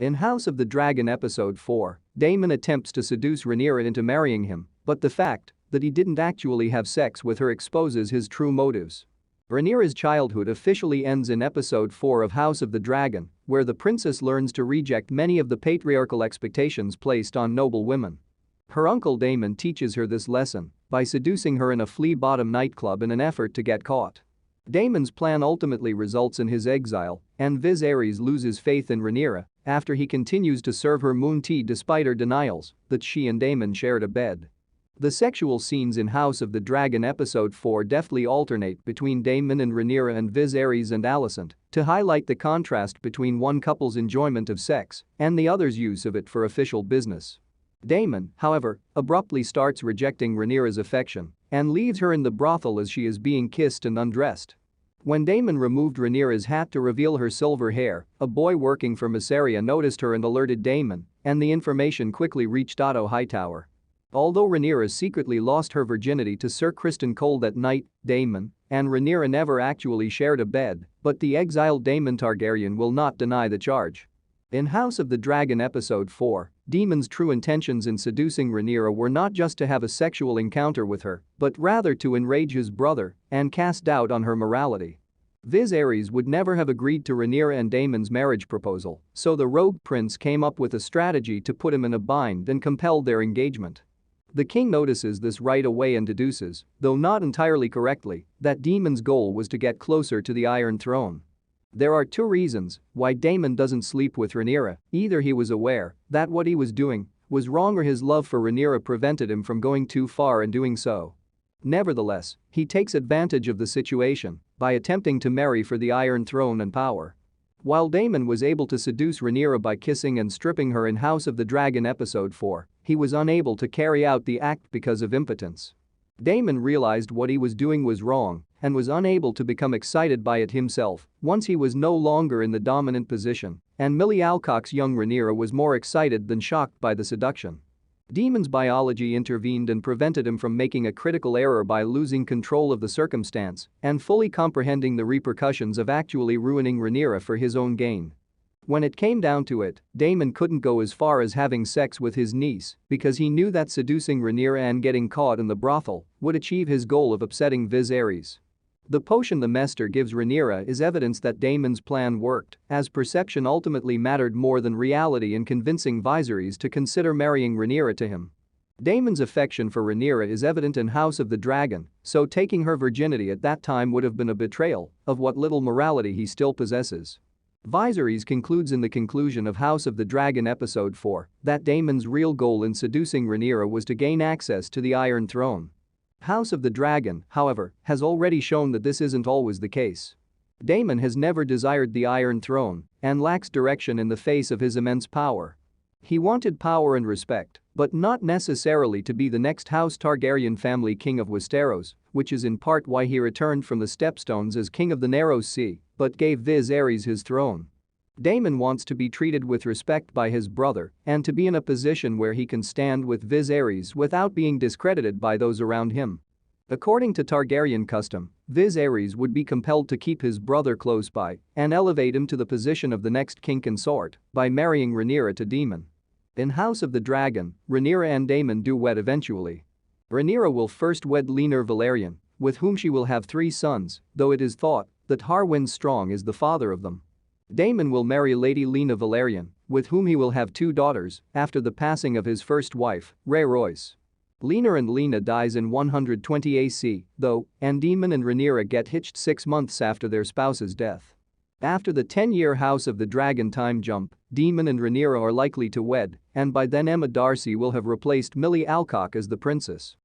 In House of the Dragon Episode 4, Daemon attempts to seduce Rhaenyra into marrying him, but the fact that he didn't actually have sex with her exposes his true motives. Rhaenyra's childhood officially ends in Episode 4 of House of the Dragon, where the princess learns to reject many of the patriarchal expectations placed on noble women. Her uncle Daemon teaches her this lesson by seducing her in a flea-bottom nightclub in an effort to get caught. Daemon's plan ultimately results in his exile, and Viserys loses faith in Rhaenyra after he continues to serve her moon tea despite her denials that she and Daemon shared a bed. The sexual scenes in House of the Dragon Episode 4 deftly alternate between Daemon and Rhaenyra and Viserys and Alicent to highlight the contrast between one couple's enjoyment of sex and the other's use of it for official business. Daemon, however, abruptly starts rejecting Rhaenyra's affection and leaves her in the brothel as she is being kissed and undressed. When Daemon removed Rhaenyra's hat to reveal her silver hair, a boy working for Mysaria noticed her and alerted Daemon, and the information quickly reached Otto Hightower. Although Rhaenyra secretly lost her virginity to Sir Criston Cole that night, Daemon and Rhaenyra never actually shared a bed, but the exiled Daemon Targaryen will not deny the charge. In House of the Dragon Episode 4, Daemon's true intentions in seducing Rhaenyra were not just to have a sexual encounter with her, but rather to enrage his brother and cast doubt on her morality. Viserys would never have agreed to Rhaenyra and Daemon's marriage proposal, so the rogue prince came up with a strategy to put him in a bind and compelled their engagement. The king notices this right away and deduces, though not entirely correctly, that Daemon's goal was to get closer to the Iron Throne. There are two reasons why Daemon doesn't sleep with Rhaenyra: either he was aware that what he was doing was wrong or his love for Rhaenyra prevented him from going too far in doing so. Nevertheless, he takes advantage of the situation by attempting to marry for the Iron Throne and power. While Daemon was able to seduce Rhaenyra by kissing and stripping her in House of the Dragon Episode 4, he was unable to carry out the act because of impotence. Daemon realized what he was doing was wrong and was unable to become excited by it himself once he was no longer in the dominant position, and Millie Alcock's young Rhaenyra was more excited than shocked by the seduction. Daemon's biology intervened and prevented him from making a critical error by losing control of the circumstance and fully comprehending the repercussions of actually ruining Rhaenyra for his own gain. When it came down to it, Daemon couldn't go as far as having sex with his niece because he knew that seducing Rhaenyra and getting caught in the brothel would achieve his goal of upsetting Viserys. The potion the Maester gives Rhaenyra is evidence that Daemon's plan worked, as perception ultimately mattered more than reality in convincing Viserys to consider marrying Rhaenyra to him. Daemon's affection for Rhaenyra is evident in House of the Dragon, so taking her virginity at that time would have been a betrayal of what little morality he still possesses. Viserys concludes in the conclusion of House of the Dragon Episode 4 that Daemon's real goal in seducing Rhaenyra was to gain access to the Iron Throne. House of the Dragon, however, has already shown that this isn't always the case. Daemon has never desired the Iron Throne and lacks direction in the face of his immense power. He wanted power and respect, but not necessarily to be the next House Targaryen family king of Westeros, which is in part why he returned from the Stepstones as king of the Narrow Sea, but gave Viserys his throne. Daemon wants to be treated with respect by his brother and to be in a position where he can stand with Viserys without being discredited by those around him. According to Targaryen custom, Viserys would be compelled to keep his brother close by and elevate him to the position of the next king consort by marrying Rhaenyra to Daemon. In House of the Dragon, Rhaenyra and Daemon do wed eventually. Rhaenyra will first wed Rhaenyra Velaryon, with whom she will have 3 sons, though it is thought that Harwin Strong is the father of them. Daemon will marry Lady Rhaena Velaryon, with whom he will have 2 daughters after the passing of his first wife, Rhaeroys. Rhaenyra dies in 120 AC, though, and Daemon and Rhaenyra get hitched 6 months after their spouse's death. After the 10-year House of the Dragon time jump, Daemon and Rhaenyra are likely to wed, and by then Emma Darcy will have replaced Millie Alcock as the princess.